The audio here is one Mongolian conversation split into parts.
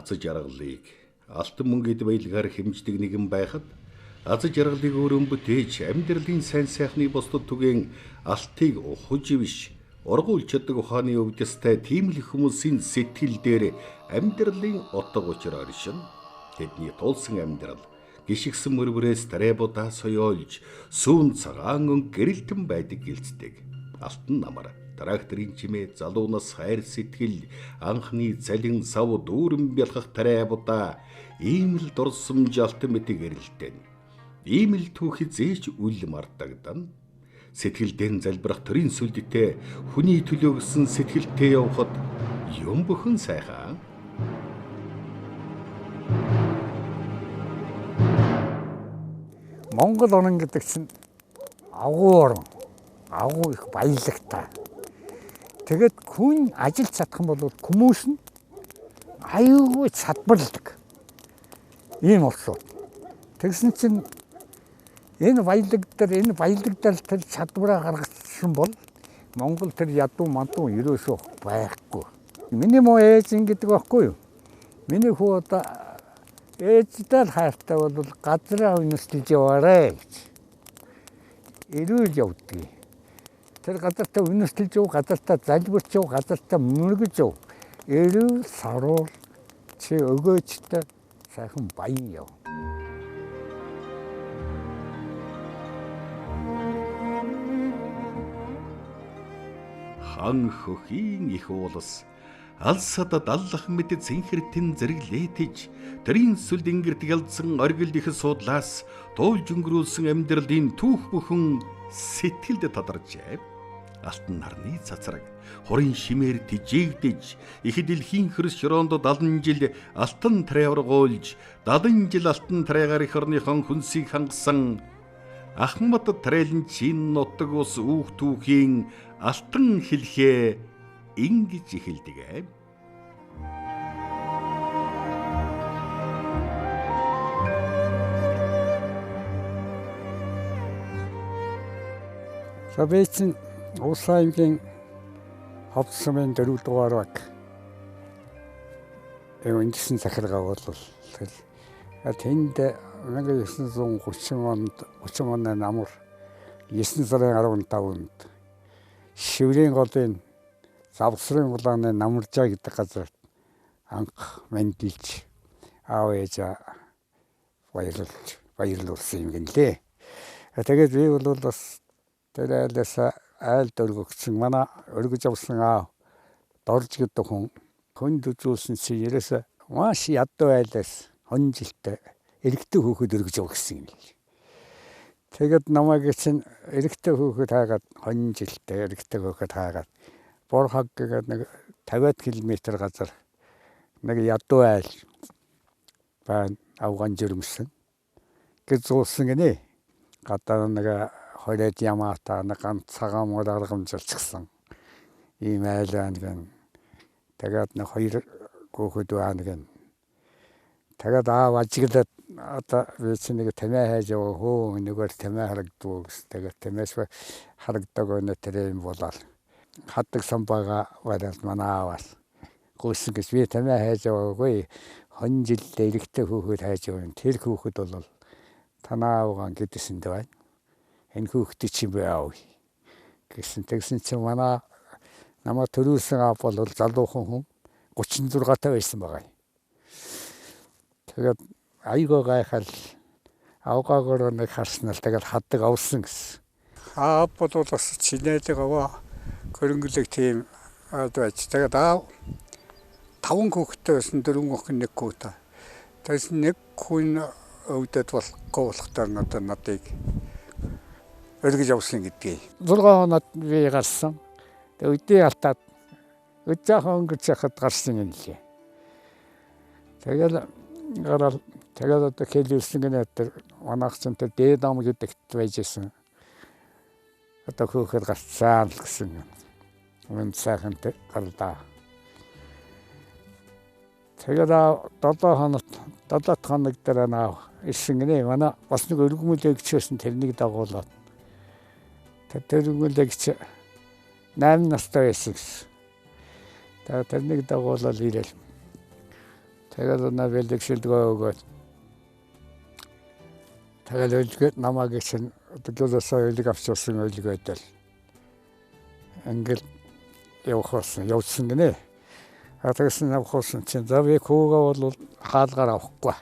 Аз жаргалыг алтан мөнгөд баялгаар хэмждэг нэгэн байхад аз жаргалыг өөрөө бүтээж амьдралын сайн сайхны бусдад түгээн алтыг ухаж биш ургуулж чаддаг ухааны өвдөстэй тийм л хүмүүсийн сэтгэл дээр амьдралын утга учир оршин тэдний тулсан амьдрал гიშгсэн мөрврээс тарайбудаа соёолж сүүн цагаан өн гэрэлтэн байдаг гэлцдэг алтан намар тракторын чимээ залуунаас хайр сэтгэл анхны цалин сав дүүрэн бялхах тарайбудаа ийм л дурсамж алтан мэт гэрэлтэн ийм л түүхий зээч үл мартагдан сэтгэлдэн залбирах төрийн сүлдтэй хүний төлөө гисэн сэтгэлтэй явхад юм бүхэн сайхан Монгол орн гэдэг чинь агуу орн, агуу их баялагтай. Тэгээд хүн ажиллаж чадах юм бол хүмүүс нь аюулгүй чадварладаг. Ийм улсууд. Тэгсэн чинь энэ баялагдал тэр чадвараа гаргасан бол Монгол тэр ядуу мандуу ерөөсөө байхгүй. Миний муу ээж ингэдэг байхгүй юу? Миний хүү одоо ээжтэй л хайртай бол газраа үнэслэж яваарэ гэж. Ирүүл явдгийг. Тэр газартаа үнэслэж яв, газартаа залбирч яв, газартаа мөргөж яв. Ирүүл саруул чи өгөөжтэй сайхан баян яв. хан хөхийн их уулас алсадад аллах мэд зинхэртэн зэрэглэтэж тэрийн сүлд ингэрт ялдсан оргил их суудлаас туулж өнгөрүүлсэн амьдралын түүх бүхэн сэтгэлд тодоржээ. Алтан нарны цацраг хорын шимээр тижээгдэж их дэлхийн хөрс шороонд 70 жил алтан тарай ургуулж 70 жил алтан тарайгаар их орныхон хүнсийг хангасан Ахмад тарайлан чин нутаг ус үүх түүхийн алтан хэлхээ ингэж эхэлдэг. Сабэцэн Улсаймгийн хавцсамын 4 дугаар баг. Эвэнжсэн захиргаа бол тэнд 1930 оны намар 9 сарын 15-нд Шиврийн голын Завсрын улааны намаржаа гэдэг газар анх мэндэлж аав ээжээ баярлуулсан юм гинлээ. Тэгээд би бол бас тэр айлаас айл дөргөгсөн манай өргөж авсан аав дорж гэдэг хүнд үзүүлсэн чи ерөөсөө маш ядуу айлаас хон жилтэй эрэгтэй хүүхэд өргөж авсан юм. Тэгээд намайг чинь эрэгтэй хүүхэд хаагаад хон жилтэй эрэгтэй хүүхэд хаагаад Борхаг гэдэг нэг 50 км газар нэг ядуу айл байна авган жирэмсэн гэж зулсан гинэ. Гадаа нэг хоред ямаата нэг ганцхан мөр аргамжилчихсан. Ийм айл байна гэн. Тэгээд нэг хоёр хүүхэд байна гэн. Тэгээд аав ажиглаад одоо би чинь нэг тамиа хайж яваа хөө нэгээр тамиа харагддаг. Тэгээд тамиас харагдаг өнө тэр юм болоо. Хаддаг самбага вараад манаавал гүйсэн гэж би тамиа хайж яваагүй хон жилдээ эрэгтэй хүүхэд хайж яваа. Тэр хүүхэд бол танаавган гэдсэн дээ. Энэ хүүхдээ чи баав гэсэн тэгсэн чи манай намаа төрүүлсэн аав бол залуухан хүн 36 таа байсан байгаа. Тэгээд айгаа гайхал авгаагоор нэг харснаа тэгээд хаддаг авсан гэсэн. Аав бол бас чинээдэг аваа хөрөнгөлөг тийм байж. Тэгээд аав 5 хүүхэдтэй байсан 4 хүүхэн нэг хүүтэй. Тэгээс нэг хүн өвдөд болохгүй надыг өргөж авсан гэдгийг. 6 хоноод би гарсан. Тэгээд үдээ алтаад өдөөхон өнгөж яхад гарсан юм лээ. Тэгээд гараад тэгээд одоо хэлүүлсэн гэнэ тэр манайх ч тэр дээд ам гэдэгт байжсэн. Одоо хөөхөр гарцсан л гэсэн юм. Мөн сайхан гарлаа. Тэгээд 7 хоног дээр наа ирсэн гэнэ. Манай бас нэг өргөмөлөгч байсан тэрнийг дагуулаад. Тэр өргөмөлөгч 8 настай байсан. Тэгээд тэрнийг дагуулаад ирэл. Тэгээд на бэлэгшилдгөө өгөөд тэгээд өлгөд намайг чинь төлөөсөө өлөг авчирсан өлгөөдөл ангил явуулсан гинэ. Тэгсэн авахсан чинь за би куугаа бол хаалгаар авахгүй.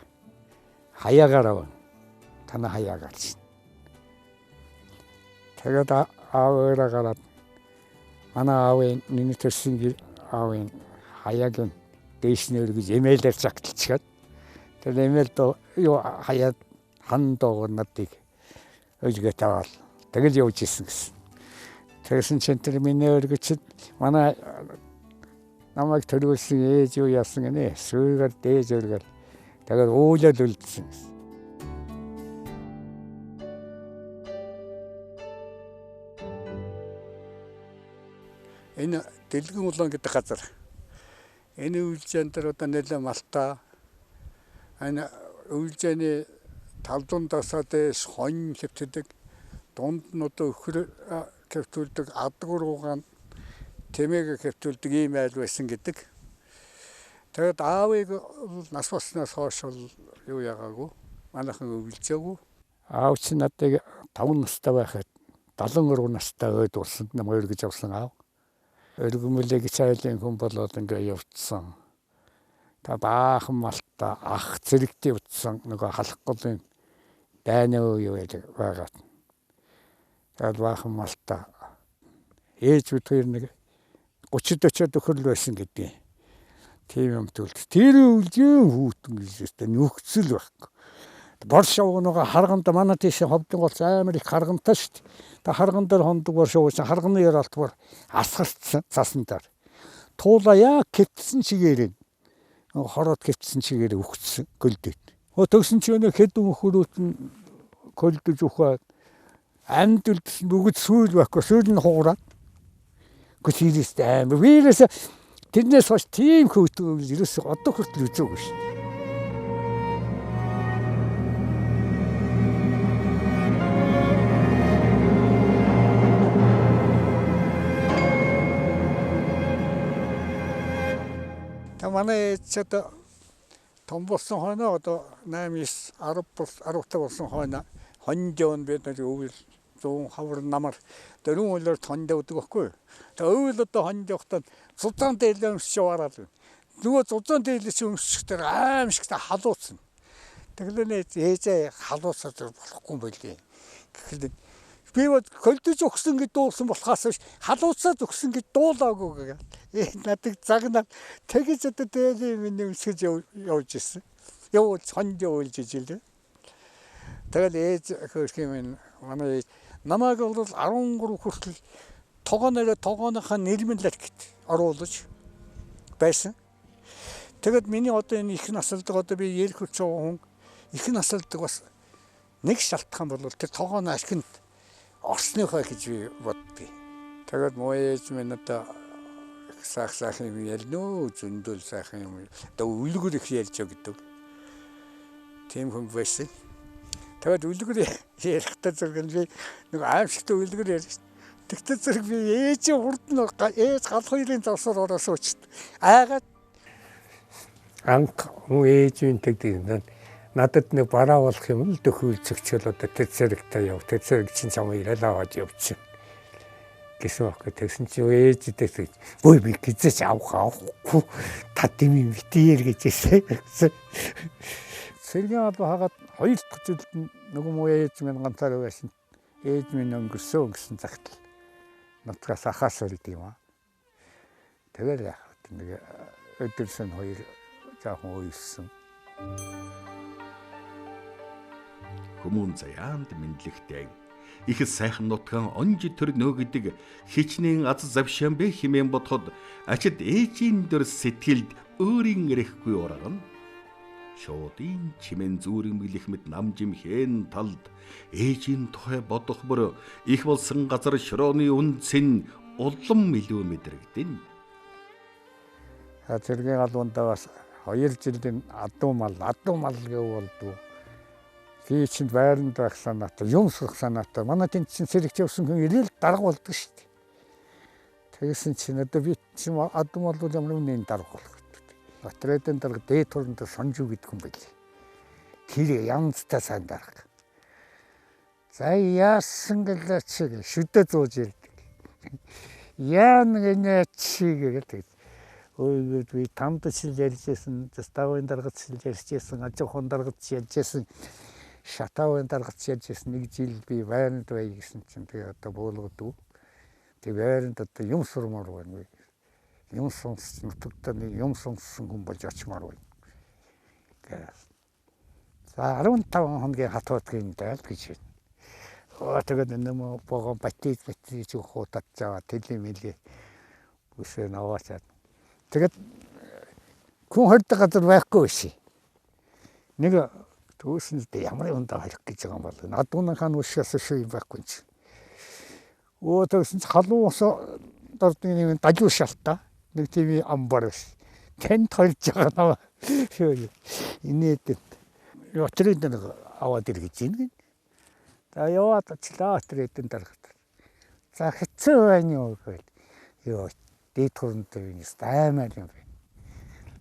Хаягаар авна. Тана хаягаар чинь. Тэгээд ааваараа гараад манай аавын миний төрсөн аавын хаягийн дэшнэр гэж эмээлээр загталчихад. Тэгээд эмээлд юу хаяад хандаа надыг өлгөөд аваад тэгэл явж исэн гэсэн. Тэгсэн чинь тэр миний өргөчд манай намайг төрүүлсэн ээж юу яасан гинэ. Сүйгээр дээж өргөл. Тэгээд уулаад үлдсэн гэсэн. Энэ Дэлгэн улаан гэдэг газар. Энэ үйлжэн дээр одоо нэлээд малтаа. Энэ үйлжэний талдундасаа дэш хонь хэвтдэг. Дунд нь одоо өхөр хэвтүүлдэг адгуруугаан тэмээг хэвтүүлдэг ийм айл байсан гэдэг. Тэгээд аавыг нас болсноос хойш бол юу ягаагүй. Манайхан өвлжээгүй. Аав чинь надад 5 настай байхад 73 настай өөдүүлсэн намайг өргөж авсан аав. Өргөмөлөг цайлын хүн болоод ингээ явцсан. Та баахан малта ах зэрэгтэй утсан нөгөө халахгүй дайнаа юу байгаад. Тэгээд баахан малта ээж бүтээр нэг 30-40 төхөрл байсан гэдэг. Тийм юм төлд. Тэр үлжээ хүүтэн гэжтэй нөхцөл байхгүй. Боршоо нөгөө харганд манай тийш ховдог бол амар их харгантай шүү дээ. Та харган дээр хондог боршоо уусан харганы яралт бүр асгарцсан цаасан дээр. Туула яг кэтсэн чигээр хороод кэтсэн чигээр өгцсөн гөлдөд. Төгсөн чи өнөө хэдэн өхөрөөт нь көлдөж ухаад амьд үлдсэн бүгд сүүл байхгүй сүүл нь хуураад. Гүсилэстэй амар вирус тэрнээс хойш тийм хөөтөө ерөөс одоо хүртэл үзээгүй шүү. Манай ээжд том болсон хойно одоо 8-9 10 болсон хойно хондёон бид нар өвөл 100 хавар намар дөрвөн үйлээр хондоо өгдөг байхгүй. Тэгээ өвөл одоо хондоо явахдаа зузаан дээр өмсчвараад. Нөгөө зузаан дээр өмсчихээр аимшигтай халууцсан. Тэглэнэ ээжээ халууцаад болохгүй юм байлээ. Гэхэл би көлдөж өгсөн гэж дуулсан болохоос халууцаад өгсөн гэж дуулаагүй гэдэг. Надад загнаад тэгэж одоо дээлийн миний өмсгөж явж ирсэн. Явуул хондоо уйлж ижилээ. Тэгэл ээж хөрх юм манай намайг бол 13 хүртэл тогооныхаа нэрмэлэр гэт оруулж байсан. Тэгэд миний одоо энэ их насалдаг одоо би ярих хүч хүн их насалдаг бас нэг шалтгаан бол тэр тогооны ашигт орсныхоо гэж би боддгийг. Тэгэд муу ээж минь одоо сайхан юм ялнөө зөндөл сайхан юм. Одоо үлгэр их ялж өгдөг. Тийм хүн байсан. Тэгэд үлгэр ярихдаа зэрэг би нэг аимшигтай үлгэр ярьж. Тэгтээ зэрэг би ээжийн хурд нь ээж гал хоёрын завсар ороос уучт. Айгаад анх ээжийн тэгдэг надад нэг бараа болох юм л дөхүүлцөгчөл одоо тэр зэрэгтэй яв. Тэр зэрэг чинь чамаа ирэлээ аваад явчихсан. Гэсэн байхгүй тэгсэн чи ээжтэй тэгж бой би гизэж авахгүй та дэмий битээр гэжсэн. Сэргийн алба хагаад 2 дахь жилд нөгөө муу ээж минь ганцаар байсан. Ээж минь өнгөрсөн гэсэн цагт нутгаас ахаас өрдөг юм аа. Тэгээд яг нэг өдөрсөн 2 жаахан уйлсан. Хүмүүн заяанд мэдлэгтэй их сайхан нутгаан онж төр нөө гэдэг хичнээн аз завшаан бэ хэмээн бодоход ачид ээжийн дөр сэтгэлд өөрийн эрэхгүй ургана. Шуудын чимэн зүрэмглэх мэт намжим хэн талд ээжийн тухай бодох бүр их болсон газар шорооны үнцэн улам илүү мэдрэгдэн. Цэргийн албандаа бас 2 жилийн адуу мал гэвэлдүү. Би чинь байранд байх санаатай, юм сөх санаатай. Манай тэнд чинь сэрэгч явсан хүн ирээл дарга болдог шүү дээ. Тэгсэн чинь одоо би чинь адуу мал бол ямар нэгэн дарга болох гэдэг. Батрейдэн дарга дээд тууранд сонжуу гэдэг юм байли. Тэр янзтай сайн дарга. За яасан гэлээ чи шүдэ зууж ирдэг. Яан гэнэ чи гэдэг. Ой би тамд шил ярьжсэн, заставын даргац шил ярьжсэн, ажихон даргац ярьжсэн, шатавын даргац ярьжсэн нэг жил би байранд бай гэсэн чинь тэгээ одоо буулгадаг. Тэгээ байранд одоо юм сурмаар байна. Юм сонс нутагтаа нэг юм сонссон хүн болж очимоор байна. За 15 хоногийн хатуудгийн дайл гэж байна. Тэгээд нэмээ богоо батиж хуутаж жаа телемили үсээ наваачаад. Тэгээд хүн хордог газар байхгүй ши. Нэг төөсөндөө ямар ундаа харих гэж байгаа юм бол надуунахаа уушаас шүү юм байхгүй чи. Төөсөн халуус дордны нэг дажуу шалтаа нэг тийм амбар биш. Тэнд хорж байгаа наа. Инээдэд өтрийн нэг аваад иргэж ийн. За яваад очлаа өтрийн дарга. За хэцүү байна юу гэвэл ёо дээд тууранд энэ стаймаар юм байна.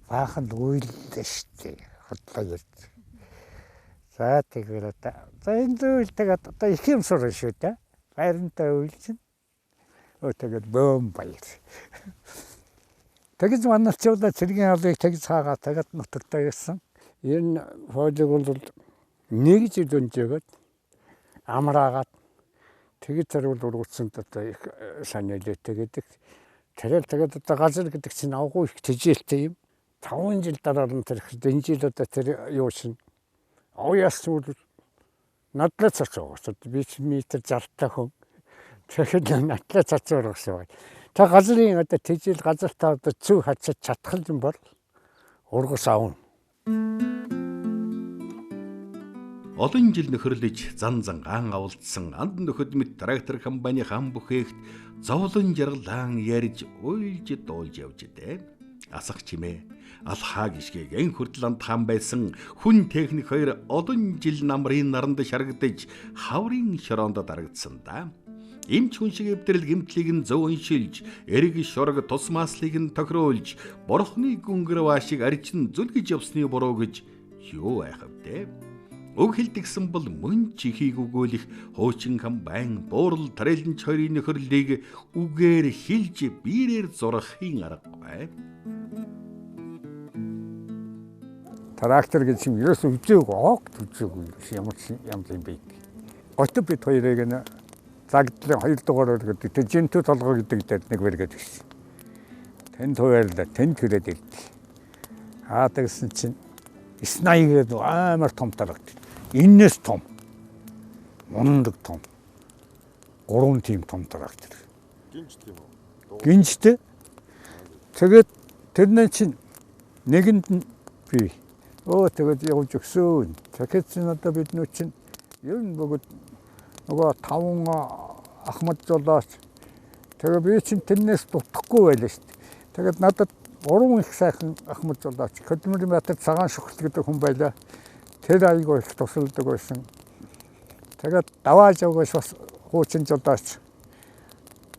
Баахан уйлдээ штэ. Хотлоо ярьж. За тэгэхээр одоо за энэ зүйл тэгээд одоо их юм сурна шүү дээ. Байрантаа уйлчин. Тэгээд бөөм баяр. Тэгэж манайчуудаа цэргийн авлыг тэгж хаагаа тэгээд нутагтаа ирсэн. Энэ хойдог бол нэг жил өнжөөд амраагаад тэгэж зарвал ургуцсан одоо их санаалээ тэгээд тэгээд одоо газар гэдэг чинь агуу их тэжээлтэй юм. 5 жил дараа нь тэр энэ жил одоо тэр юу шин ояас зүйл надлаа цацгаа. Би метр 60 хүн тэгэхээр надлаа цацгаа гэсэн. Та газрын одоо тэжээл газартаа одоо цөв хацаж чадхал юм бол ургас аавна. Олон жил нөхөрлөж зан зангаан авалдсан анд нөхөд мэт трактор компани хам бүхээгт зовлон жаргалан ярьж уйлж дуулж явж дээ. Асах чимээ алхаа гიშгээг эн хүртэл анд хам байсан хүн техник хоёр олон жил намрын наранд шаргадаж хаврын шороонд дарагдсан да. Эмч хүн шиг эвдрэл гэмтлийг нь зөв уншилж, эрг шорог тус маслыг нь тохируулж, борхны гүнгэр вашиг арчин зүлгэж явсны буруу гэж юу айхав дээ. Уг хэлдэгсэн бол мөн чихийг өгөөлөх хуучин комбайн буурал тарэлэнч хоёрын нөхөрлөлийг үгээр хилж биерээр зурахын аргагүй. Трактор гэж юм ерөөс үзээгүй ямар юм бэ. Готов бид хоёрыг нь загдлын 2 дугаараар гэдэг тэжинтүү толгой гэдэг дээр нэг бэргээд гисэн. Тэнд хуваарлаа, тэнд хүрээд ирдэ. Тэгсэн чинь снайгээд амар том трактор. Иннээс том. Мундаг том. 3 тийм том трактор. Гинжтэй юм уу? Гинжтэй. Тэгээд тэрнээ чинь нэгэнд нь би тэгээд явж өгсөн. Тэгэхээр чинь одоо бид нөө чинь ер нь бүгд нөгөө 5 ахмад жолооч. Тэгээ би чинь тэрнээс дутхгүй байлаа шүү дээ. Тэгээд надад 3 их сайхан ахмад жолооч. Хөдөлмөрийн байтар цагаан шүхэл гэдэг хүн байлаа. Тэр айгүй их тусалдаг байсан. Тэгээд давааж явгаш бас хуучин жолооч.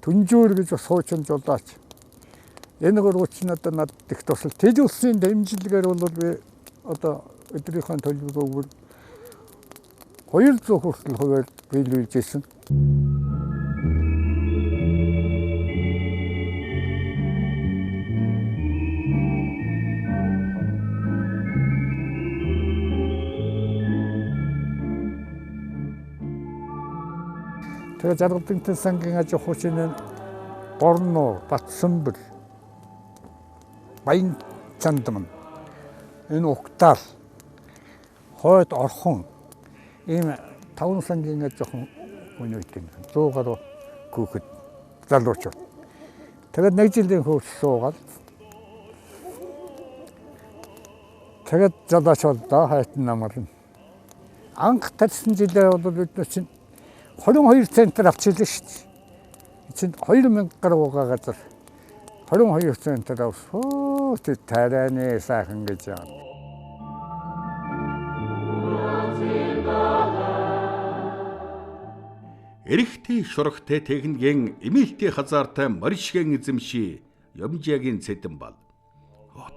Түнжүүр гэж бас хуучин жолооч. Энэ гурвч нь одоо надад их тусал. Тэд улсын дэмжлэгээр бол би одоо өдрийнхөө төлөвлөгөөгөр 200 хүртэл хуваар биелүүлж ирсэн. Тэгээд Жаргалдын сангийн аж ахуйн Борноо, Батсанбал, Баян Чандман, энэ Уктал, Хойд Орхон ийм 5 сангийн аж ахуйн үнэтэй 100 гаруй хүүхэд залуучууд. Тэгээд 1 жилийн хөрс суугаад тэгээд залуучуудаа хайтан намарна. Анх тарьсан жилээ бол бид чинь 22 центр авчихлаа шүү дээ. Эцэнд 2000 гаруй газар 22 центр авсоо тэр тарианы сайхан гэж яа. Эрэгтэй шурагтай техникийн эмээлтэй хазаартай моришгэн эзэмши Юмжиагийн цэдэн бол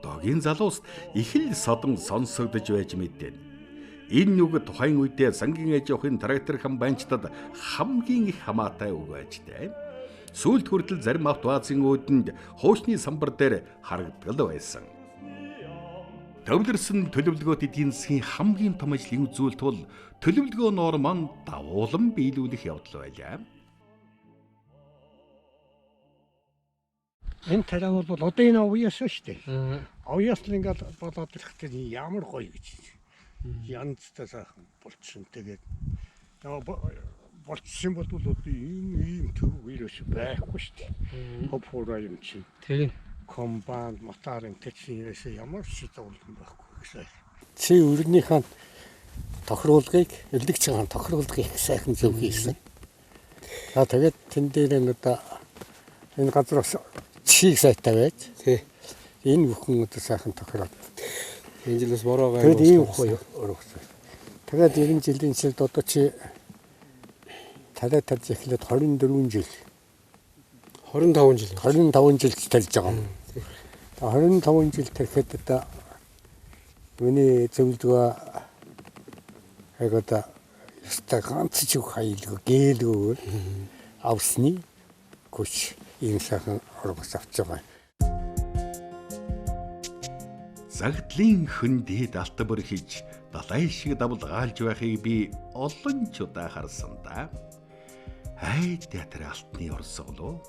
одоогийн залуус их л содон сонсогдож байж мэдэн. Энэ үг тухайн үедээ сангийн аж ахуйн трактор комбайнчдад хамгийн их хамаатай үг байж тээ. Сүүлд хүртэл зарим автовазын өөдөнд хуучны самбар дээр харагддаг байсан. Төвлөрсөн төлөвлөгөөт эдийн засгийн хамгийн том ажлын үзүүлэлт бол төлөвлөгөө норманд давуулан биелүүлэх явдал байлаа. Энэ тариа бол одоо энэ овьяас шүү дээ. Овьяас л ингээд болоод ирэхдээ ямар гоё гэж. Янзтай сайхан болчихсон. Тэгээд болчихсон бол одоо ийм төв вирус байхгүй шүү дээ. Хопфораа юм чинь. Тийм. Комбайн мотарын тэцнээс ямар ч зовлон байхгүй гэсэн. Чи өргөнийхөө тохируулгыг элдэгч хаан тохируулгыг их сайхан зөв хийсэн. За тэгээд тэн дээр нь одоо энэ газраас чиг сайтай байж. Тий. Энэ бүхэн одоо сайхан тохироод. Энэ жилээс бороо гай. Тэгээд ийм гоё өргөсөн. Тэгээд 90 жилийн цэлд одоо чи талаа тарж эхлээд 24 жил. 25 жил тарж байгаа юм. 25 жил тарихад одоо миний зөвлөгөө айгата яста ганц ч үг хайлгүй гэлгүй авсны хүч ийм сайхан ургас авч байгаа. Загдлын хөндөд алтбар хийж далай шиг давлгаалж байхыг би олон ч удаа харсан да. Хай театр алтны орсголоо.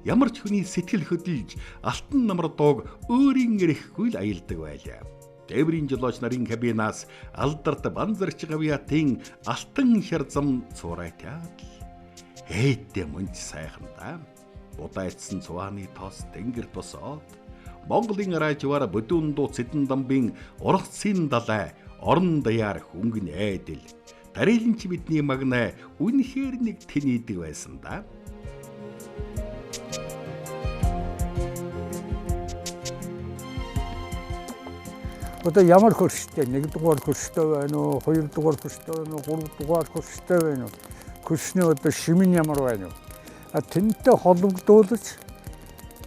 Ямар ч хүний сэтгэл хөдлөж алтан намар дууг өөрийн эрэхгүй л аялдаг байлаа. Тээврийн жолооч нарын кабинаас алдарт банзарч гавьяатын алтан хярзам цуурайтаад ээдэ мөнч сайхан да. Будайцсан цувааны тоос тэнгэрт босоод Монголын радиовар бүдүүн дуу цэдэн дамбын ургацын далай орон даяар хөнгөн айдэл тарилэнч бидний магнаа үнэхээр нэг тэнийдэг байсан да. Одоо ямар хөрштэй 1 дугаар хөрштэй байна уу 2 дугаар хөрштэй байна уу 3 дугаар хөрштэй байна уу хөршний одоо шимэн ямар байна уу тэнтэй холбогдуулж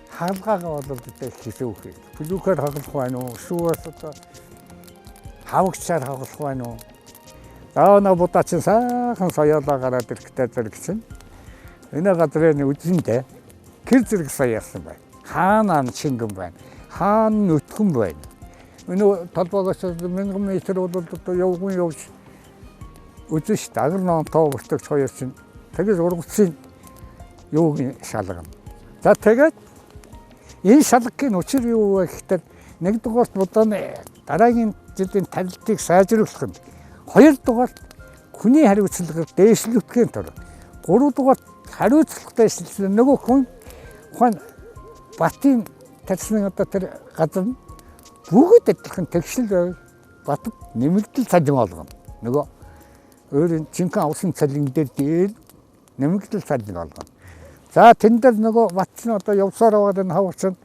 хаалгаагаа болоод одоо хийсэн үг. Плюхээр хагалах байна уу шүүс одоо хавагчаар хагалах байна уу даана будаачин сайхан соёолоо гараад ирэхтэй зэрэгсэн. Энэ газрын үзэндээ гэр зэрэг саяасан байна. Хаана шингэн байна. Хаана нүтгэн байна. Энэ талбайгаас 1000 метр бол одоо явж үзэн ш дагар номтой бүртгч хоёр чинь тэгээс ургацын юуг шалгана. За тэгээд энэ шалгахын учир юу вэ гэхээр 1 дугаарт бодооны дараагийн жилийн танилтыг сайжруулах нь 2 дугаарт хүний хариуцлагыг дээшлүүлэхийн тулд 3 дугаарт хариуцлагатай шилжүүлэх нөгөө хүн батын тарсны одоо тэр газар бүгд адилхан тэгшил байв батд нэмэгдэл цалин олгоно. Нөгөө өөрийн жинхэнэ авсан цалин дээр нэмэгдэл цалин олгоно. За тэн дээр нөгөө батны одоо явсаар байгаа энэ хавч нь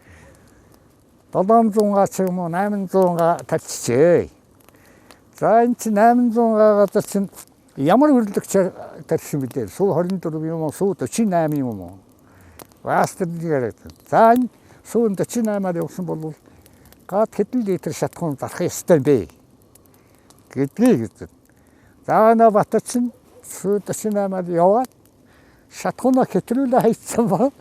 700 га ч юм уу 800 га тарчжээ. За энэ чинь 800 га газар чинь ямар хөрлөгчөөр тарьсан бэлээ. Сүү 24 юм уу сүү 48 юм уу. Ваастрдгээр. За энэ сүү 48-аар явсан бол гад хэдэн литр шатхуун зарах ёстой бэ гэдгийг үзэн. За на батчин сүү 48-аар яваад шатхуунаа хэтрүүлээ хайцсан ба.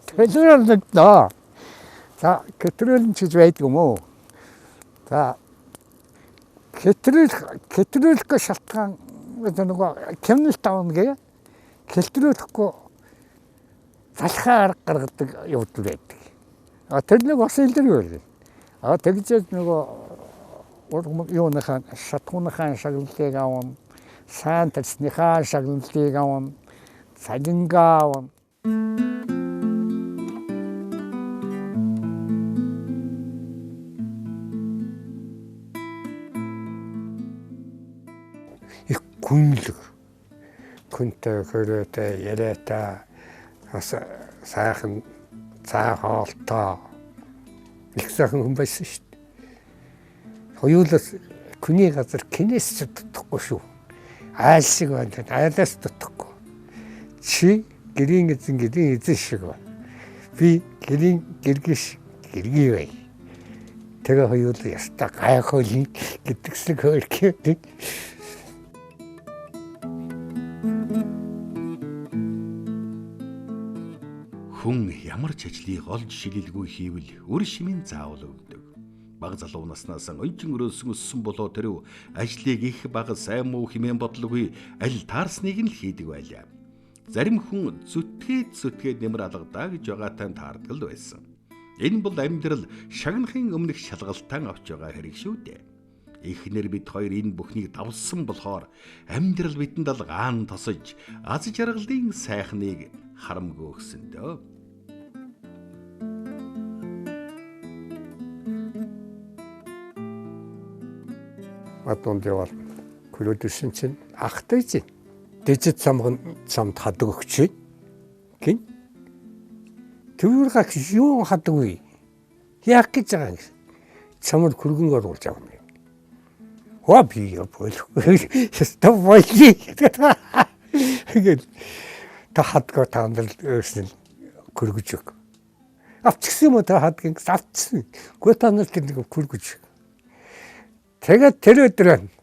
Төлөөлөлдөө. За хэтрүүлэн чиж байдаг юм уу? За хэтрүүлэх шалтгаан нөгөө хэмнэлт авна гээ. Хэтрүүлэхгүй залхаа арга гаргадаг явдал байдаг. Тэр нэг бас илэргүй. Тэгжээд нөгөө юуныхаа шатхууныхаа шагналыг авна. Сайн тарсныхаа шагналыг авна. Цалингаа авна. Их күнлэг. Күнтэй хөрөөтэй яриатай бас сайхан цаа хоолтой их сайхан хүн байсан шүү дээ. Хоёулаас хүний газар кинээс ч дутхгүй шүү. Айл шиг байна. Айлаас дутхгүй. Чи гэрийн эзэн шиг байна. Би гэрийн гэргиш хэрэг бай. Тэгээ хоёул яста гайхуулна гэдгсэн хөрхөд. Хүн ямар ч ажлыг олж шилэлгүй хийвэл үр шимийн заавал өгдөг. Бага залуу наснаас онжин өрөөсөн өссөн болоо тэрв ажлыг их бага сайн муу хэмээн бодлогүй аль таарсныг нь л хийдэг байлаа. Зарим хүн зүтгээд нэмэр алгадаа гэж байгаатай таардаг л байсан. Энэ бол амьдрал шагнахын өмнөх шалгалтан авч байгаа хэрэг шүү дээ. Эхнэр бид хоёр энэ бүхнийг давсан болохоор амьдрал бидэнд л гаан тосож аз жаргалын сайхныг харамгүй өгсөн дөө. Атон дэвал күлөдөсөн чинь ахтай чинь дэжид самд хадаг өгч гин тэрүүргак юу хадаггүй яах гэж байгаа юм самд хүргэн оруулж байгаа юм ва би бол яста боли тэгээд та хадгаа таандар өснө хүргэж өг авчихсан юм та хадгийг авчихсан гоо таандар нэг хүргэж тэгээд тэр өдрөө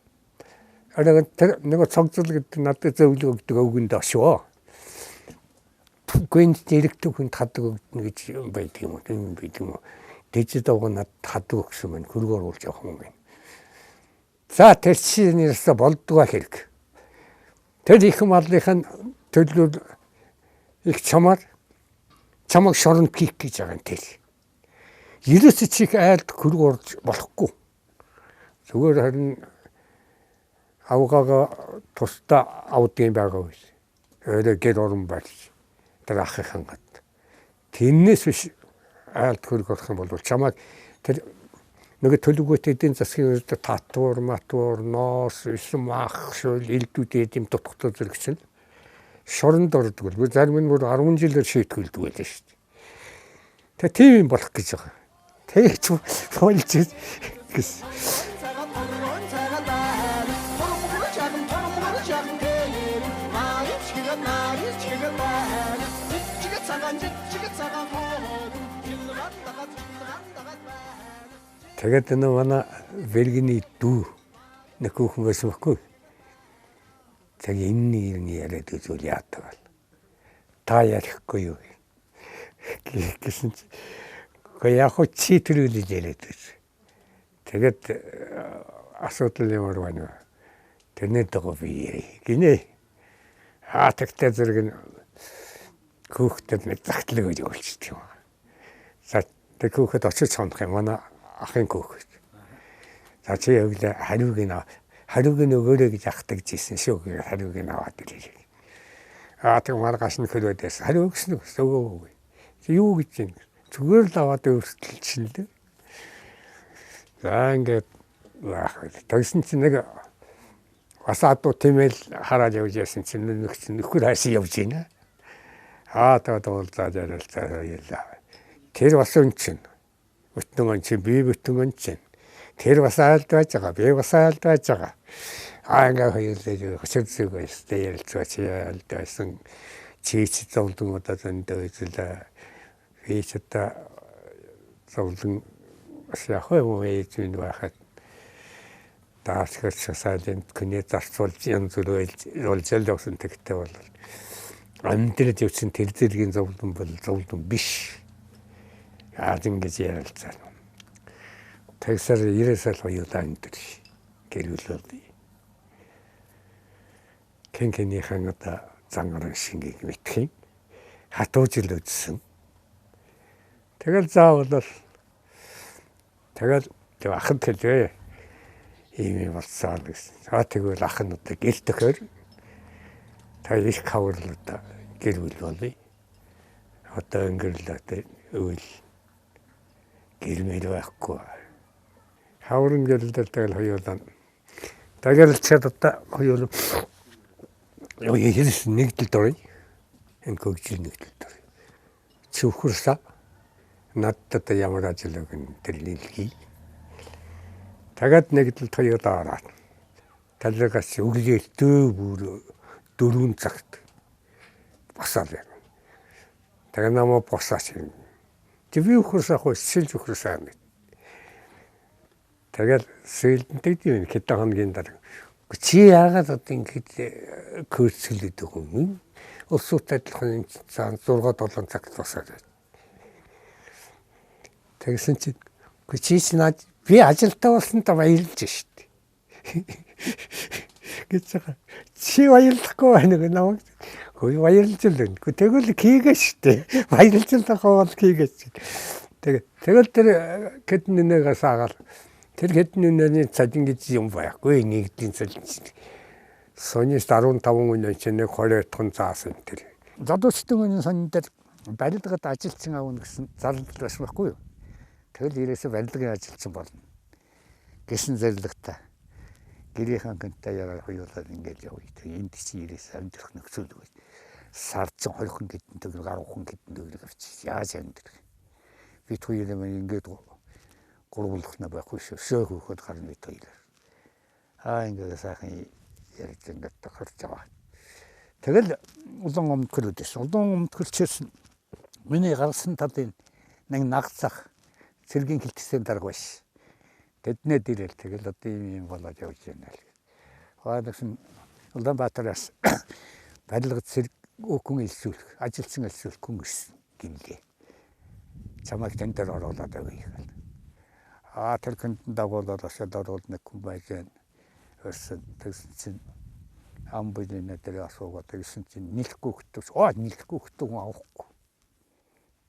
нэг цогцол гэдэг надад зөвлөгөө өгдөг өгөнд ашуу. Гүн дэрэгтэй хүн тадаг өгдөн гэж байдаг юм уу? Дэжид авах над тадаг өгсөн мань хөргөөр уулж явах юм байна. За тэр чинээс болдгоо хэрэг. Тэр их малынхан төлөв их чамаг шорон пик гэж байгаа юм тэл. 90 чих айлд хөргөөрж болохгүй. Зүгээр харин авгаага тусдаа авдгийн байгаа үс. Өөрөө гэр орон барьж тэр ахыхан гад. Тэрнээс биш айлд хөрг болох юм бол чамаг тэр нэг төлөвгөөтэй эдийн засгийн үед татвар, ноос, мах, шөл, элдүүд эдэм дутгатаа зэрэгсэн. Шоронд ордог бол зарим нь бүр 10 жилээр шийтгүүлдэг байлаа шүү дээ. Тэгээ тийм юм болох гэж байгаа. Тэгэж болж гэсэн. Тэгээд энэ манай Бэлгэний дүү нэг хүүхэн байсан байхгүй. Тэгээ энэ яриад үзвэл яадаг бол. Та ярихгүй юу гэсэн чи. Яг хөө чи төрүүлж яриад байсан. Тэгээд асуудал ямар байна вэ? Тэрнээ дагуу би гинэ. Тэгтээ зэрэг хүүхдэд нэг загтлаг гэж өгчдөг юм. За тэр хүүхэд очиж сонох юм манай ахын хүүхэд. За чи өглөө хариуг нь өгөөрэй гэж ахдаг гэсэн шүү. Хариуг нь аваад ирээ. Тэг маргааш нь хөлөөдөөс хариу өгсөн өгөөгүй. Юу гэж юм? Зүгээр л аваад өөрчлөлтсөн л дээ. За ингээд тэгсэн чинь нэг бас адуу тэмэл хараад явж яасан чинь нөхөр хайсан явж байна. Тэгээд уулзаад ярилцаа. Тэр бас өн чинь бүтэн чинь би бүтэн чинь тэр бас айлд байж байгаа би бас айлд байж байгаа ингээ хоёулаа хөшөлцөг байстай ярилцаач айлд байсан чийч зовлон удаа зөндөө үзлээ би ч та зовлон яхаа юу ээж нь байхад таашгч сайлент күнээ зарцуулж янз бүр олжэл явсан тэгтээ бол амьдрал явсан тэр зэргийн зовлон бол зовлон биш. Яаж ингэж ярилцсан. Тэгсэр 90 сар хоёулаа амьдэр гэрүүлээд. Кэнкэний хангата зангар шингийг мэдхийн хатуужил үзсэн. Тэгэл заавал тэгэл ахын хэлвэ. Ийм болцоо гэсэн. Тэгвэл ахын одоо гэр төхөр та их хаврлаа гэрүүл болъё. Одоо ингэрлээ үйл гэрмэл байхгүй. Хаврын гэрэлдэл тэгэл хоёулаа. Тагалчаад одоо хоёул яа нэгдэл дөрөй. Энэ гөгжил нэгдэл дөрөй. Чүхэрсаа надад ямар ажиллаг энэ тэрлэлгий. Тагад нэгдэл хоёулаа ороод. Талгаас өглөөлтөө бүр 4 цагт босоод байна. Тэгээ намайг босаач. TV ухрасахгүй сэлж ухрасаа мэд. Тэгэл сэлдэнтэй юм хэдэн хоногийн дараа. Чи яагаад одоо ингэж курслээд байгаа юм? Улсууд адилхан цаан 6-7 цагт тусаад. Тэгсэн чи чи наад би ажилтаа болсонтой баярлж штт. гэж байгаа. Чи баярлахгүй байна гэх намайг. Хөөе баярлж л байна. Тэгвэл хийгээ штт. Баярлж л байгаа бол хийгээч. Тэгэл тэр хэдэн нэнээс агаал. Тэр хэдэн нэнийн цад ингэж юм байхгүй. Нэгдлийн цад. Сонис 15 өнөө чинь 20 тон заасан тэр. Задуучдын өнөө сонин дээр барилгад ажилтсан аав гэсэн зарлал бас байхгүй юу? Тэгэл ирээсээ барилгын ажилтсан болно. Гэсэн зорилготой. Гэрийнхэн гэнтэй яраа хоёулаад ингэж явъя. Энд чи ирээс амьдрах нөхцөл үгүй. Сарцсан 20 хүн гэдэн төгөр 10 хүн гэдэн төгөр авчиж яаж амьдрах. Бид хоёулаа ингэж гурвуулах нь байхгүй шүү. Шөө хөөхөд гарна бид хоёулаа. Ингэж сайхан ярьж ингэж тохирч байгаа. Тэгэл улаан өмдгөл үдээс. Улаан өмдгөлчээс миний гарсан талын нэг нагцах цэргийн хилтсийн дарга биш. Тэднээ дээрэл тэгэл одоо юм болоод явж байна л. Хаадаг Улаанбаатараас барилгад цэрэг өөхөн илсүүлэх, ажилтсан илсүүлэх хүн ирсэн гинлээ. Чамайг тэн дээр оруулаад авъя гэх. Тэр хүнд дагуулаад ашаад оруулаад нэг хүн байж гэн. Өрсөн тэгсэн чинь амбулинэ дээр асуугаад тэгсэн чинь нэлэхгүй хөтөв. Нэлэхгүй хөтөв хүн авахгүй.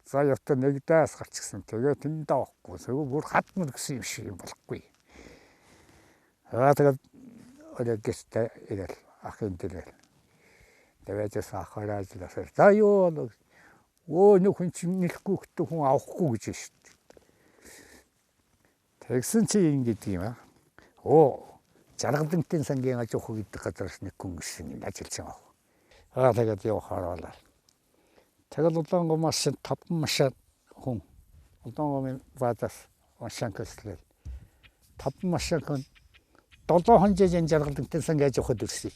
За явтаа нэг даас гарчихсан. Тэгээ тэнд авахгүй. Тэгвэл бүр хатмар гэсэн юм шиг юм болохгүй. Тэгээд олегстай ирэл ахын дээрэл. Тэгээд сахараа ажилласаа. За юу нэг хүн чинь нэлэхгүй хөтөв хүн авахгүй гэж шүү дээ. Тэгсэн чи ингэдэг юм аа. Жаргалантын сангийн аж ахуй гэдэг газараас нэг хүн ирсэн ажилласан аа. Тэгээд явахаар болоо. Тэгэл Улаангом машин 5 машин хүн Улаангомын баазаас машин көслөл 5 машин хүн 7 хонжийн жаргалантын сангийн аж ахуйд ирсэн.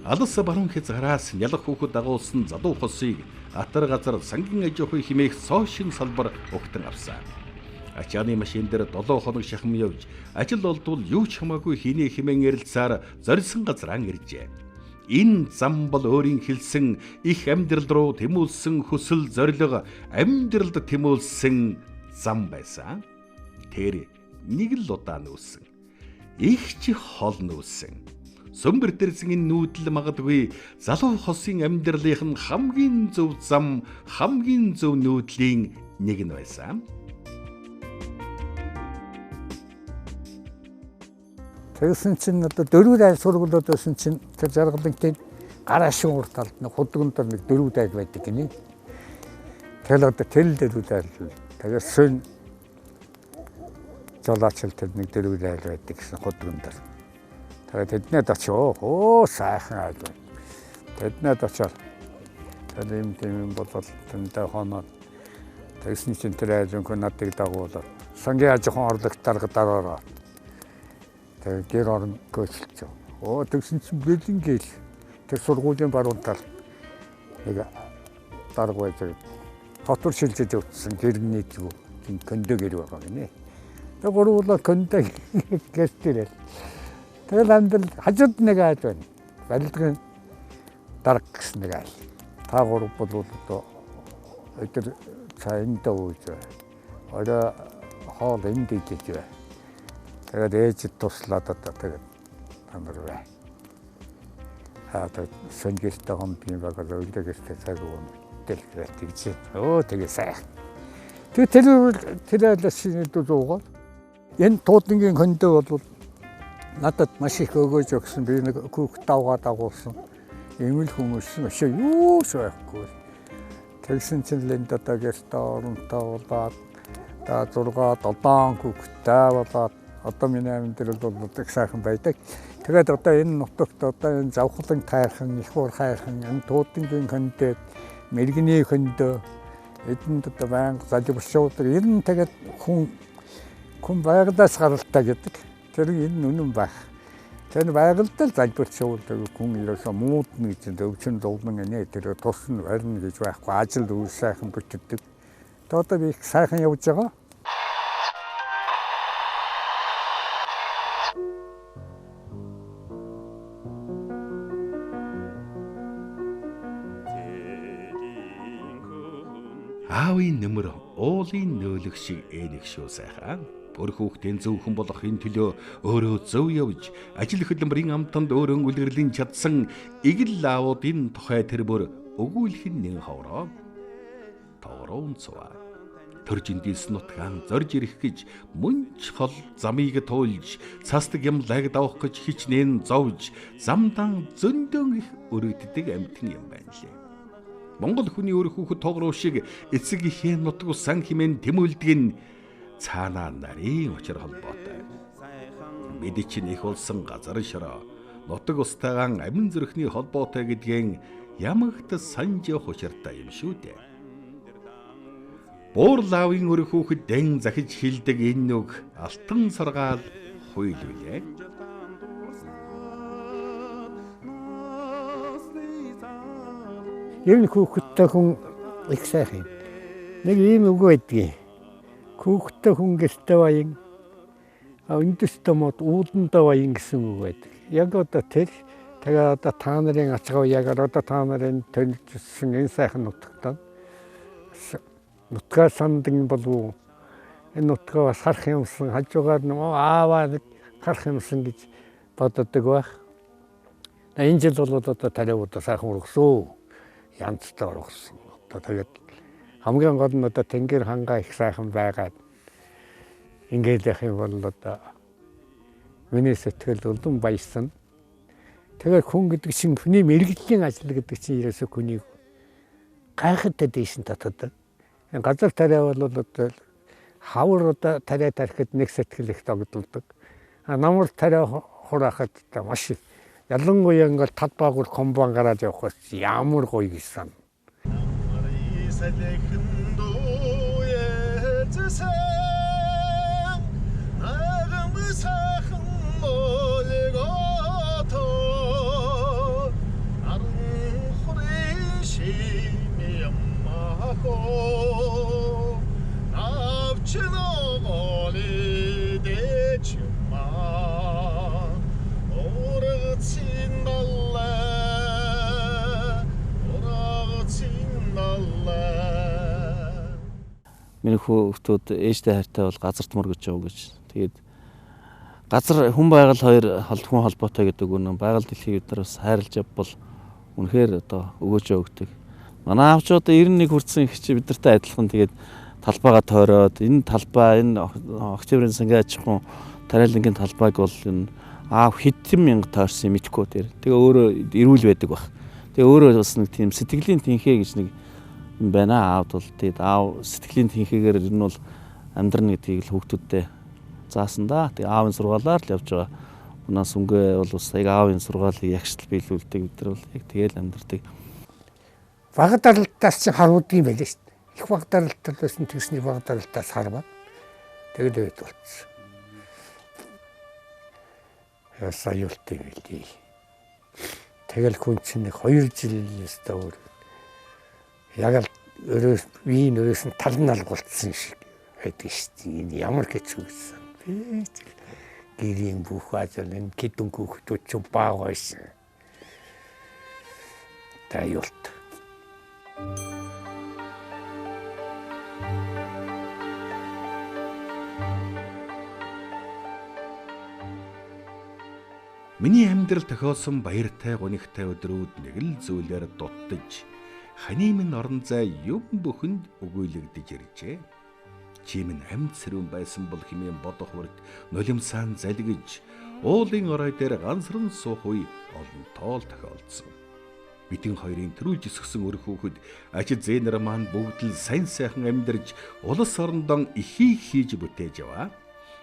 Алс баруун хязгаараас ялах хүүхэд дагуулсан залуу хосыг атар газар сангийн аж ахуй хэмээх цоошин салбар өгтөн авсан. Ачааны машин дээр 7 хоног шахам явж ажил олдвол юу ч хамаагүй хийнэ хэмээн ярилцаар зорьсон газраа иржээ. Энэ зам бол өөрийн хэлсэн их амьдрал руу тэмүүлсэн хүсэл зориг амьдралд тэмүүлсэн зам байсан. Тэр нэг л удаа нүүсэн. Их ч хол нүүсэн. Сөмбөр дэрсэн энэ нүүдэл магадгүй залуу хосын амьдралынх нь хамгийн зөв зам, хамгийн зөв нүүдлийн нэг нь байсан. Тэгсэн чинь одоо 4 дайл сургуулиуд байсан чинь тэр жаргалантын гараашин урт талд нэг худганд нэг 4 дайл байдаг гинэ. Тэгэл одоо тэл 4 дайл. Тэгээд сөн жолоочл тэр нэг 4 дайл байдаг гэсэн худганд. Тэгээд тэднээд очоо сайхан айл. Тэднээд очоод тэр юм болол тэнтэй хоноод тэгсэн чинь тэр айлын хүн надыг дагуулаад сангийн аж ахуйн орлогт дарга тэгээд гэр орон гүйцэлж. Тэгсэн чинь бэлэн гээл тэр сургуулийн баруун тал нэг дарга байж хотор шилжиж өгсөн гэрний зүг кондо гэр байгаа гинэ. Тэгээд гурвуулаа кондо гэстэрэл. Тэгэл амьдрал хажууд нэг айл байна. Барилгын дарга гэсэн нэг айл. Та гурав бол одоо өдөр цаанд ууж орой хоол энд идэж байна. Тэгээд ээж туслаад одоо тэгээд амар бай. Тэгээд сонгилтой хомдгийн багаар өглөөгөөс цаг өгөн дэлгэрээ тэгж. Тэгээ сайхан. Тэр айлшины дүүгоо. Энэ туудангийн кондо бол надад маш их өгөөж өгсөн. Би нэг хүүхд давгаа дагуулсан. Эмэл хүмүүс өшөө юу шойхгүй. Тэгсэн чинь л энэ одоо гэртээ оронтой болоод 6 7 хүүхдтэй болоод одоо миний амьдрал бол их сайхан байдаг. Тэгээд одоо энэ нутагт одоо энэ завхлан тайрхан, их уур хайрхан, энэ туудангийн кондо, мэрэгний кондо эдэнд одоо байнга залбиршууд ер нь тэгээд хүн байгалаас гаралтай гэдэг. Тэр энэ үнэн байх. Тэр байгальд л залбирчулдаг хүн ерөөсөө муудна гэж өвчин дуулан гинэ тэр тус нь барьна гэж байхгүй ажил үйл сайхан бүтдэг. Одоо би их сайхан явж байгаа. Аавын нөмөр уулын нөөлөх шиг ээнэх шүү сайхан. Бүр хүүхдийн зөвхөн болохын төлөө өөрөө зөв явж, ажил хөдөлмөрийн амтанд өөрөө үлгэрлэн чадсан игэл аавуудын тухай тэр бүр өгүүлхэн нэн ховроо. Тоорон цуваа. Төржиндээс нутгаан зорж ирэх гэж мөнч хол замыг туулж, цастаг ямлаг давах гэж хичнээн зовж, замдан зөндөн их өргөддөг амьтан юм байна лээ. Монгол хүний өр хүүхэд тоогроо шиг эцэг ихийн нутаг усан химэн тэмүүлдэг нь цаанаа нарын учир холбоотой. Бид чинь их улсан газар шороо нутаг устайгаан амин зүрхний холбоотой гэдгийн ямагт санж учиртай юм шүү дээ. Буурлаавын өр хүүхэд дэн захиж хилдэг энэ үг алтан саргаал хуйлуулээ. Энэ хүүхэдтэй хүн их сайхан. Нэг ийм үг байдгийг. Хүүхэдтэй хүн гэртээ баян. Өндөстөө мод ууландаа баян гэсэн үг байдаг. Яг одоо тэр тэгээ одоо та нарын ачгаа ягаар одоо та нарын төлөвлөсөн энэ сайхан нутагтаа нутгаа сандын болов энэ нутгаа бас харах юмсан хажуугаар нөө ааваа харах юмсан гэж боддог байх. Энэ жил бол одоо тариавуудаа сайхан ургасан. Янзтай ургасан. Одоо тэгээд хамгийн гол нь одоо Тэнгэр хангаа их сайхан байгаад ингээд явах юм бол одоо миний сэтгэл улам баярсан. Тэгээд хүн гэдэг чинь хүний мэрэгжлийн ажил гэдэг чинь ерөөсөө хүний гайхалтай дэшин татдаг. Газар тариа бол одоо хавар одоо тариа тарихад нэг сэтгэл их тогтолдог. Намар тариа хураахад маш ялангуяа ингээл талбайгуур комбайн гараад явах бас ямар гоё гэсэн. Миний хүүхдүүд ээжтэй хайртай бол газарт мөр гэж яваа гэж. Тэгээд газар хүн байгаль хоёр хүн холбоотой гэдэг үнэн байгаль дэлхийг бид нар бас хайрлаж явбал үнэхээр одоо өгөөж өгдөг. Манай аав ч одоо 91 хүрсэн их чи бидэртэй адилхан тэгээд талбайгаа тойроод энэ талбай энэ октябрийн сангийн аж ахуйн тариалангийн талбайг бол энэ аав хэдэн мянга тойрсон мэдхгүй тэр. Тэгээ өөрөө эрүүл байдаг баг. Тэгээ өөрөө бас нэг тийм сэтгэлийн тэнхээ гэж нэг юм байна. Аавд бол тэгээд аав сэтгэлийн тэнхээгээр ер нь бол амьдрна гэдгийг л хүүхдүүдтэй заасан да. Тэгээ аавын сургаалаар л явж байгаа. Унаас өнгөө бол бас яг аавын сургаалыг ягштал биелүүлдэг бид нар бол яг тэгэл амьдардаг. Бага даралтаас чи харуудсан юм байлээ шүү дээ. Их бага даралтал байсан тэгсний бага даралтаас харваа. Тэгэл өвд болчихсон. Ясаа юултай байлээ. Тэгэл хүн чинь 2 жил өстө өөр. Яг л вийн өрөөс нь тал нь алгуулсан шиг байдаг шүү дээ. Энэ ямар хэцүү гэсэн. Би гэрийн бүх ажил энэ гидэн хүүхдүүд ч баг байсан. Та юулт. Миний амьдрал тохиолсон баяртай гонигтай өдрүүд нэг л зүйлээр дуттаж хани минь орон зай юм бүхэнд өгөөлөгдөж иржээ. Чи минь амьд сэрүүн байсан бол хэмээн бодох хүрт нулимсаан залгиж уулын орой дээр ганцран суух үе олон тоол тохиолдсон. Бидний хоёрын төрүүлж өсгсөн өр хүүхэд ажид зээнэр маань бүгд л сайн сайхан амьдарч улс орондоо ихийг хийж бүтээж яваа.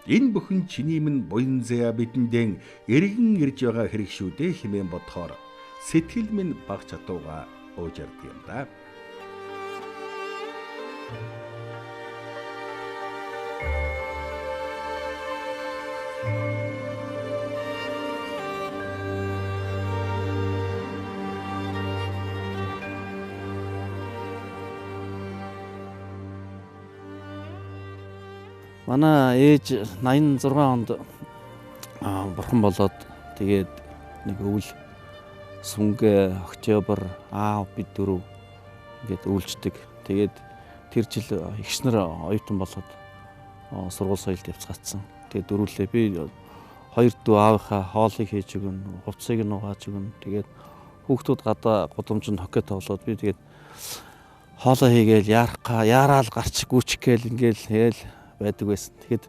Энэ бүхэн чиний минь буян зэа бидэндээ эргэн ирж байгаа хэрэг шүү дээ хэмээн бодохоор сэтгэл минь баг чатууга уужардаг юм да. Манай ээж 86 онд бурхан болоод тэгээд нэг өвөл сүнгээ октябр аав бид дөрөв ингээд өвлждэг. Тэгээд тэр жил эгчнэр оюутан болоод сургууль соёлд явцгаацсан. Тэгээд дөрвөлээ би хоёр дүү аавынхаа хоолыг хийж өгнө, хувцсыг нь угааж өгнө. Тэгээд хүүхдүүд гадаа гудамжинд хоккей тоглоод би тэгээд хоолоо хийгээл яараал гарч гүчих гээл ингээл хээл байдаг байсан. Тэгэхэд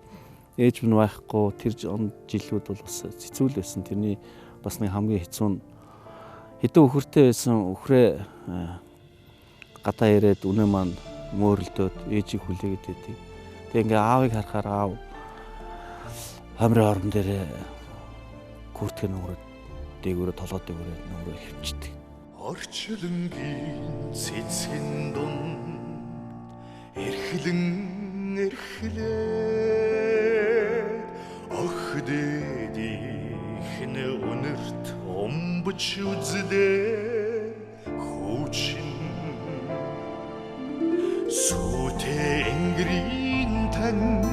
ээж минь байхгүй тэр жилүүд бол бас хэцүү л байсан. Тэрний бас нэг хамгийн хэцүү нь хэдэн өхөртэй байсан. Өхрөө гадаа ирээд үнэ маань мөөрөлдөөд ээжийг хүлээгээд байдаг. Тэгээ ингээ аавыг харахаар аав хамрын орон дээр күртгэн нүрээд дээгүүрээ толгой дээгүүрээ нүрээ хөвчдөг. Орчлонгийн цэцгэн дунд эрхлээд ох дэдийн өнөрт омбч үзлээ хүүчин сүтэ энгэрийн тань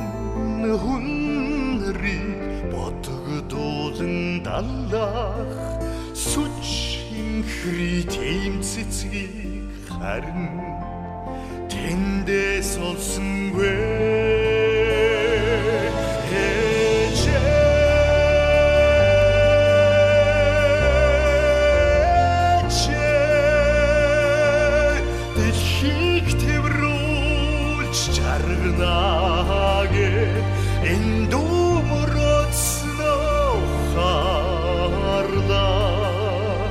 хүнрийг бодгодуулан даллах сүч хри тийм цэцгийг харин тэндээс олсонгүй дэлхийг тэврүүлж чаргнаагэ энэ дүүмөрөцнөө харлаа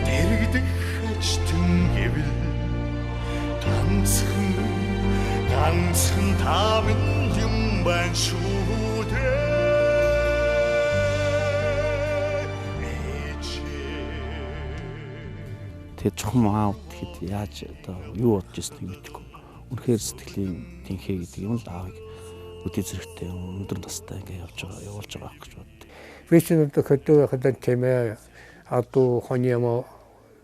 дэрэгдэх хачтэн гэвэл ганцхан та минь юм байна шүү дээ. Тэгээд чухам аав гэхэд яаж одоо юу бодож ирснийг мэдэхгүй. Үнэхээр сэтгэлийн тэнхээ гэдэг юм л аавыг үдий зэрэгтэй өндөр настай ингээ явуулж байгаа гэж боддог. Би ч одоо хөдөө байхад тэмээ адуу хониамо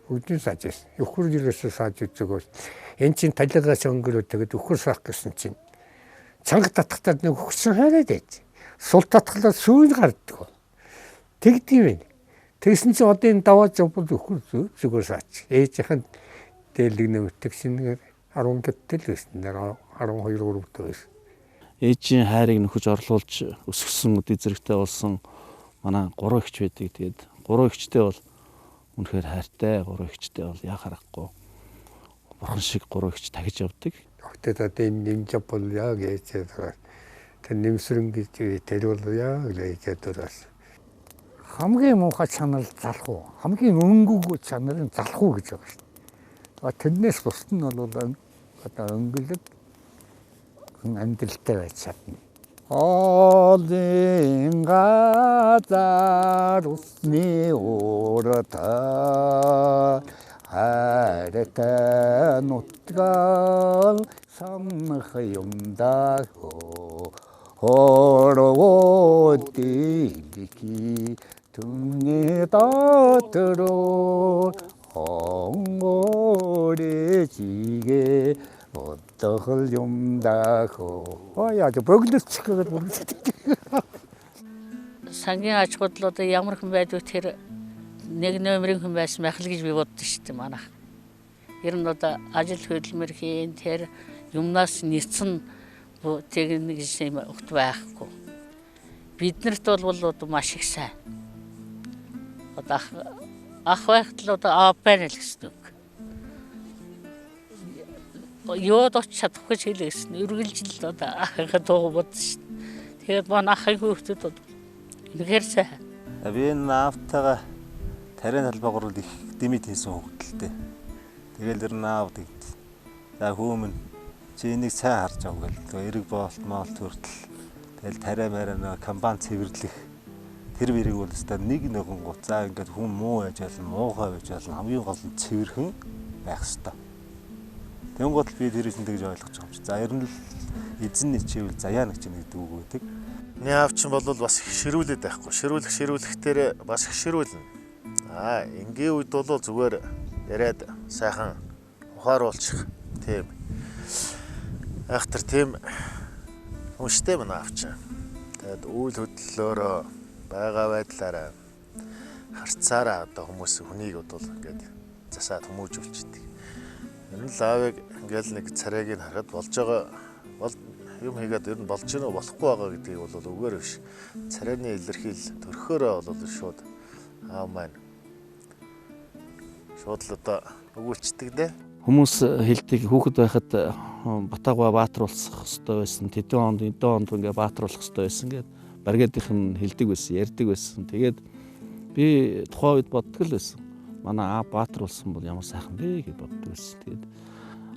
үдэн сажээс өхөр жирээс сааж үзэгөө эн чин талигаас өнгөрөө тэгээд өхөр саах гэсэн чинь цанга татхтаа нэг өгсөн хараад байж сул татхлаа сүүл гарддаг. Тэгдэв юм. Тэгсэн чинь одоо энэ даваа жобол өхөр зүгээр саач. Ээжийнхэн дээлэг нэмэгдэх шинээр 10 гэтэл байсан. 12 3 байсан. Ээжийн хайрыг нөхөж орлуулж өсгсөн үдий зэрэгтэй болсон манай 3 эгч байдаг. Тэгээд 3 эгчтэй бол үнэхээр хайртай. 3 эгчтэй бол яа харахгүй. Бурхан шиг 3 эгч тагиж явдаг. Огтод одоо энэ нэмж бол яа гэж тэр нэмсрэн гэж тэр бол яа гэж дөрөөс. Хамгийн муухай чанар залхуу. Хамгийн өнгөг чанар нь залхуу гэж байгаа шүү дээ. Тэрнээс бусд нь бол одоо өнгөлөг амьдралтай байж чадна. Олон газар усны урата хайртай нутгаар санах юмдаа хороо дэлхий түнэ дотор хонгорэ 지게 어떡할 юмдаа яа бөглөцчих гэдэг юм. Сангийн аж ахуйд одоо ямар хүн байдгүй тэр нэг номерын хүн байсан байх л гэж би боддоо шүү дээ манайх. Ер нь одоо ажил хөдөлмөр хийн тэр юмнаас нийцэн техник юм огт байхгүй. Биднэрт бол одоо маш их сайн. Одоо ах байхад л одоо аав байна л гэсэн үг. Ёод оч чадахгүй ч хэлээсэн. Үргэлжил одоо ахыхаа дуу бодсон шүү дээ. Тэгээд манай ахын хүүхдүүд үнэхээр сайн. Би энэ аавтайгаа тарийн талбайгаар их дэмэд хийсэн хүүхдэлтэй. Тэгэл ер нь аав тэгт. За хүүмэн чи энийг сайн харж ав гэл. Эрэг боолт моолт хүртэл тэгэл тариа мараа нэг компани цэвэрлэх тэр мэрийг бол өстой нэг нэгэн гуцаа ингээд хүн муу байж болно, муухай байж болно. Хамгийн гол нь цэвэрхэн байх ёстой. Тэнгуут би тэрийг тэгж ойлгож байгаа юм чи. За ер нь л эзэн ничээвэл заяа нэг чинь гэдэг үг үүдэг. Миний аав чинь бол бас их ширүүлээд байхгүй. Ширүүлэхтэр бас их ширүүлнэ. Энгийн үед бол зүгээр яриад сайхан ухааруулчих. Тийм. Ахтар тийм Хүнштэй манай авчаа. Тэгээд үйл хөдлөлөөрөө байгаа байдлаараа харцаараа одоо хүмүүс хүнийг бодвол ингээд засаад хүмүүжүүлчихдэг. Энэ л аавыг ингээл нэг царайг нь харахад болж байгаа юм хийгээд ер нь болж гэнэ болохгүй байгаа гэдгийг бол үгээр биш. Царайны илэрхийл төрхөөрөө бол шууд аав маань шууд л одоо өгүүлцдэг дээ. Хүмүүс хэлдэг хүүхэд байхад Батагва баатруулах хэрэгтэй байсан. Тэдэн онд ингээ баатруулах хэрэгтэй байсан гэд баригдах нь хэлдэг байсан, ярьдаг байсан. Тэгээд би тухайн үед боддог л байсан. Манай аав баатруулсан бол ямар сайхан бэ гэж боддог байсан. Тэгээд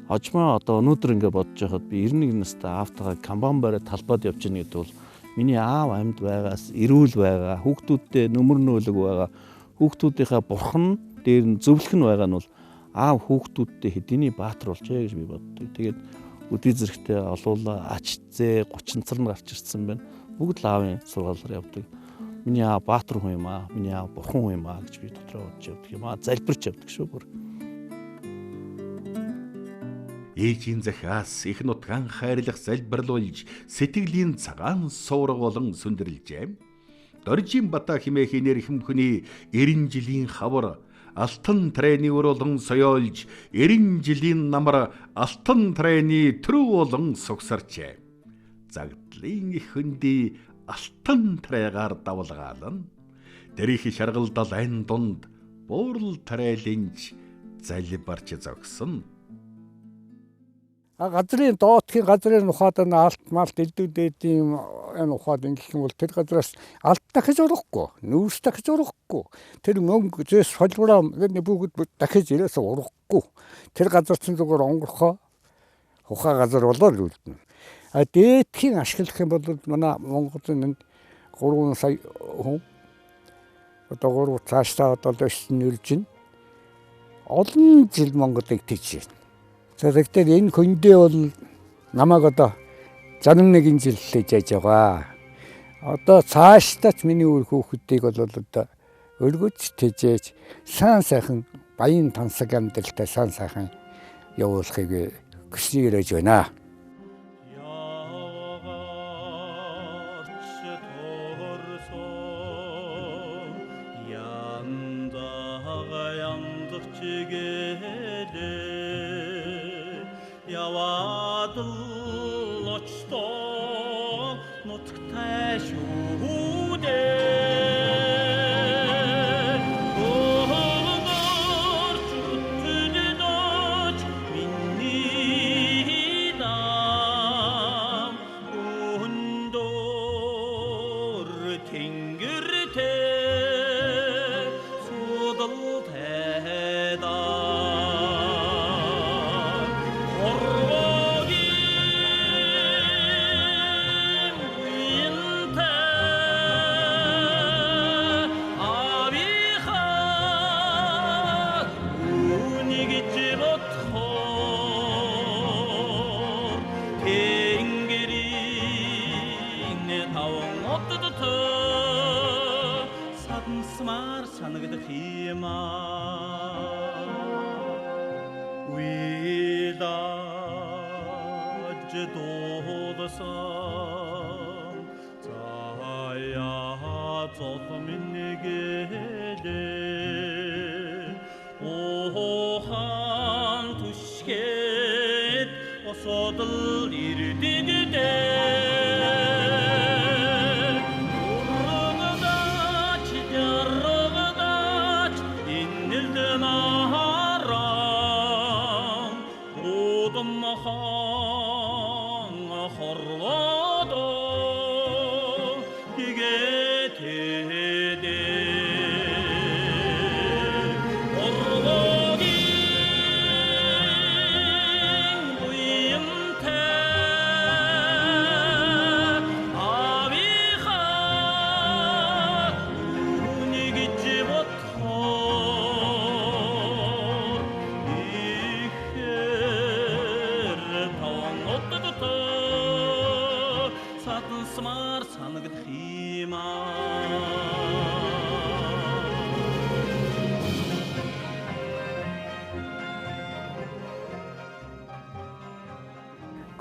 хожмоо одоо өнөөдөр ингээ бодож байхад би 91 настай аавтайгаа камбан бариад талбайд явж байгаа гэдэг бол миний аав амьд байгаас эрүүл байгаа, хүүхдүүдтэй нөмөр нөөлөг байгаа, хүүхдүүдийнхээ бурхан дээр нь зөвлөх нь байгаа нь бол аав хүүхдүүдтэй хэдийний баатруулжээ гэж би боддог. Тэгээд өдий зэрэгтэй олуулаа ачцээ 30 царн гарч ирсэн байна. Бүгд л аавын сургаалаар явдаг. Миний аав баатар хүн юм аа, миний аав бурхан хүн юм аа гэж би дотроо бодож явдаг юм аа. Залбирч явдаг шүү бүр. Ээжийн захиас их нутгаан хайрлах залбирлуулж сэтгэлийн цагаан суурга болон сүндэрлжээ. Доржийн бата химээ хинэр хэмхүний 90 жилийн хавар алтан трайны уролон соёолж 90 жилийн намар алтан трайны төрөв болон сугсарчээ. Загдлын их хөнди алтан трайгаар давалгаалan дэрих шаргалдал айн дунд буурал трайлинж залбирч зогсон. Газрын доотхийн газрын ухаад нь алт малт элдүүдэд юм энэ ухаад ингэх юм бол тэр газраас алт дахиж урахгүй, нүүрс дахиж урахгүй. Тэр мөнгө зэс холбороо бүгд дахиж ирээс урахгүй. Тэр газар чинь зүгээр онгорхоо ухаа газар болоод үлдэнэ. А дээдхийн ашиглах юм бол манай Монголын 3 сая хүн одоо 3 цаашдаа одоо өснөлж байна. Олон жил Монголыг тэгж байна. Тэгэхээр энэ хөндөө бол намайг одоо 61 жил хийж байгаа. Одоо цаашдаач миний үр хүүхдийг бол одоо өргөж тэжээж сайн сайхан баян тансаг амьдралтай сайн сайхан явуулахыг хүсэж ирэж байна.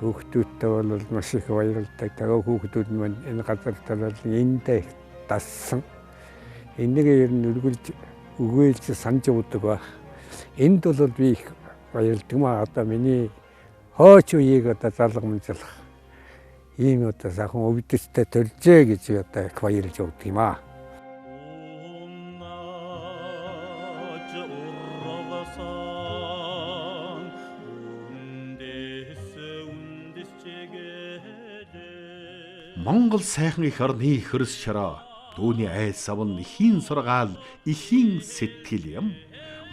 Хүүхдүүдтэй бол маш их баярлалтай. Тэгээ хүүхдүүд маань энэ газар талаар эндээ дассан. Энийг ер нь үргэлж өгөөлж санаж явдаг ба. Энд бол би их баярлдаг маа. Одоо миний хооч үеийг одоо залгамжлах ийм одоо сайхан өвдөстэй төржээ гэж одоо их баярлж явдаг юм аа. Монгол сайхан их орны хөрс шороо, түүний айс савн ихийн сургаал, ихийн сэтгэл юм.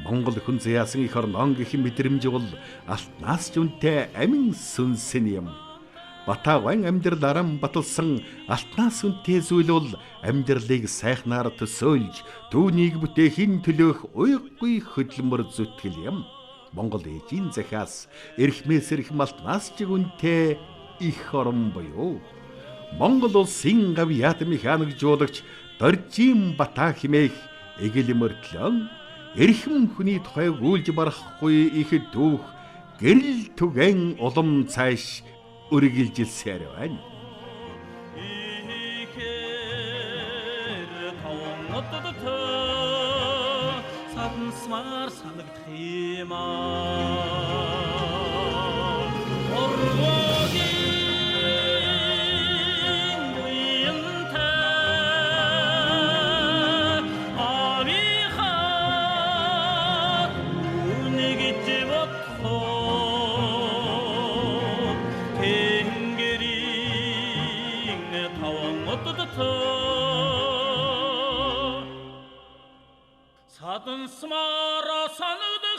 Монгол хүн заяасан их орнон гэх мэдрэмж бол алтнаас жүнтэй амин сүнсэн юм. Батагван амьдрал арам баталсан алтнаас үнэтэй зүйл бол амьдралыг сайхнаар төсөөлж, түүнийг бүтээхийн төлөөх уйггүй хөдөлмөр зүтгэл юм. Монгол ээжийн захиас эрхмээс эрхэм алтнаас жүнтэй их орн буюу Монгол улсын гав яат механикжуулагч Доржийн Бата химээх эгэл мөртлөн эрхэм хүний тухай гүйлж барахгүй их дүүх гэрэл түгэн улам цааш үргэлжилсээр байна. Саднасмар санагдах юм Саднасмар санагдах